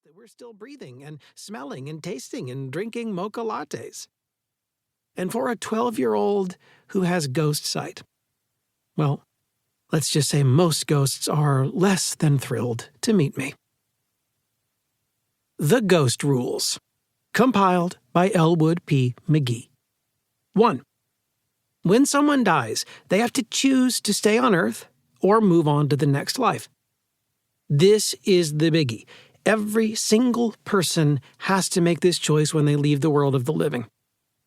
that we're still breathing and smelling and tasting and drinking mocha lattes. And for a 12-year-old who has ghost sight, well, let's just say most ghosts are less than thrilled to meet me. The Ghost Rules, compiled by Elwood McGee. 1. When someone dies, they have to choose to stay on Earth or move on to the next life. This is the biggie. Every single person has to make this choice when they leave the world of the living.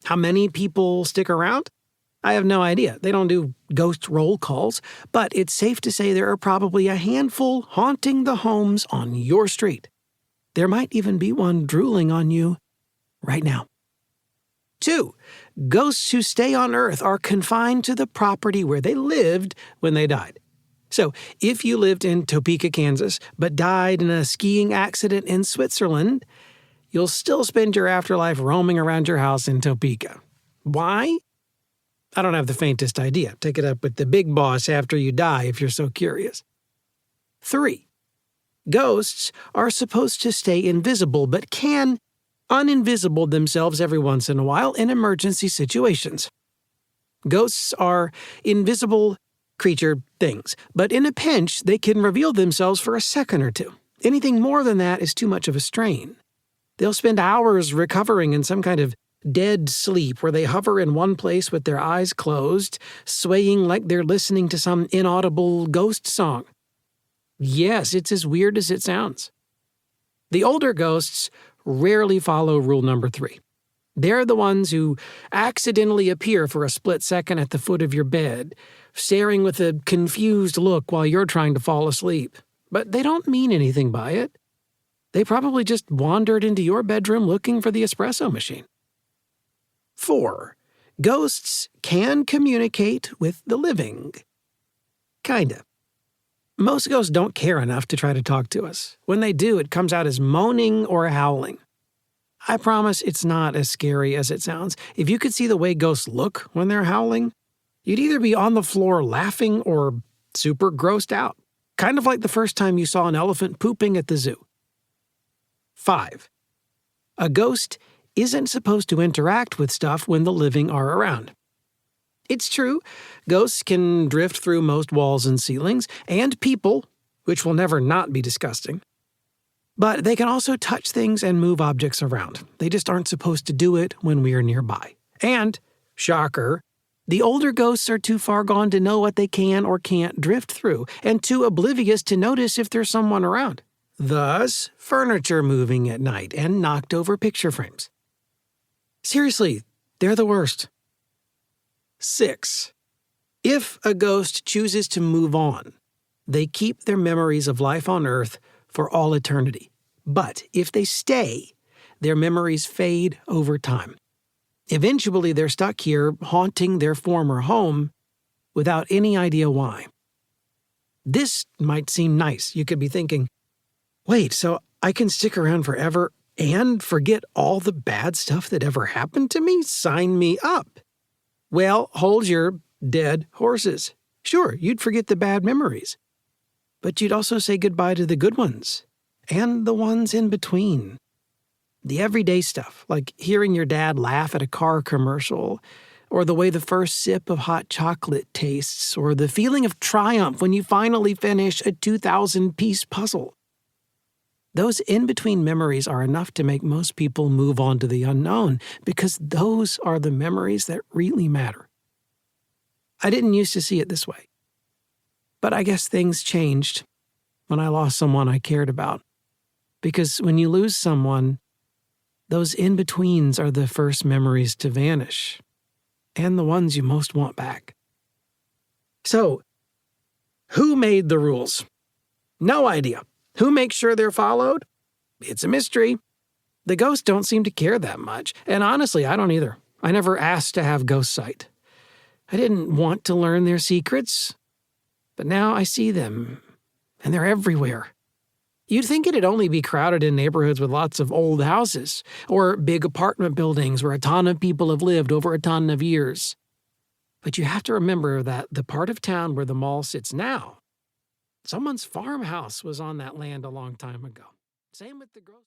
How many people stick around? I have no idea. They don't do ghost roll calls, but it's safe to say there are probably a handful haunting the homes on your street. There might even be one drooling on you right now. 2. Ghosts who stay on Earth are confined to the property where they lived when they died. So, if you lived in Topeka, Kansas, but died in a skiing accident in Switzerland, you'll still spend your afterlife roaming around your house in Topeka. Why? I don't have the faintest idea. Take it up with the big boss after you die if you're so curious. 3. Ghosts are supposed to stay invisible, but can uninvisible themselves every once in a while in emergency situations. Ghosts are invisible creature things, but in a pinch, they can reveal themselves for a second or two. Anything more than that is too much of a strain. They'll spend hours recovering in some kind of dead sleep where they hover in one place with their eyes closed, swaying like they're listening to some inaudible ghost song. Yes, it's as weird as it sounds. The older ghosts rarely follow rule number 3. They're the ones who accidentally appear for a split second at the foot of your bed, staring with a confused look while you're trying to fall asleep. But they don't mean anything by it. They probably just wandered into your bedroom looking for the espresso machine. 4. Ghosts can communicate with the living. Kinda. Most ghosts don't care enough to try to talk to us. When they do, it comes out as moaning or howling. I promise it's not as scary as it sounds. If you could see the way ghosts look when they're howling, you'd either be on the floor laughing or super grossed out. Kind of like the first time you saw an elephant pooping at the zoo. 5. A ghost isn't supposed to interact with stuff when the living are around. It's true, ghosts can drift through most walls and ceilings, and people, which will never not be disgusting. But they can also touch things and move objects around. They just aren't supposed to do it when we are nearby. And, shocker, the older ghosts are too far gone to know what they can or can't drift through, and too oblivious to notice if there's someone around. Thus, furniture moving at night and knocked over picture frames. Seriously, they're the worst. 6. If a ghost chooses to move on, they keep their memories of life on Earth for all eternity. But if they stay, their memories fade over time. Eventually, they're stuck here, haunting their former home, without any idea why. This might seem nice. You could be thinking, wait, so I can stick around forever and forget all the bad stuff that ever happened to me? Sign me up. Well, hold your dead horses. Sure, you'd forget the bad memories. But you'd also say goodbye to the good ones, and the ones in between. The everyday stuff, like hearing your dad laugh at a car commercial, or the way the first sip of hot chocolate tastes, or the feeling of triumph when you finally finish a 2,000-piece puzzle. Those in-between memories are enough to make most people move on to the unknown, because those are the memories that really matter. I didn't used to see it this way. But I guess things changed when I lost someone I cared about. Because when you lose someone, those in-betweens are the first memories to vanish, and the ones you most want back. So, who made the rules? No idea. Who makes sure they're followed? It's a mystery. The ghosts don't seem to care that much, and honestly, I don't either. I never asked to have ghost sight. I didn't want to learn their secrets, but now I see them, and they're everywhere. You'd think it'd only be crowded in neighborhoods with lots of old houses, or big apartment buildings where a ton of people have lived over a ton of years. But you have to remember that the part of town where the mall sits now, someone's farmhouse was on that land a long time ago. Same with the grocery.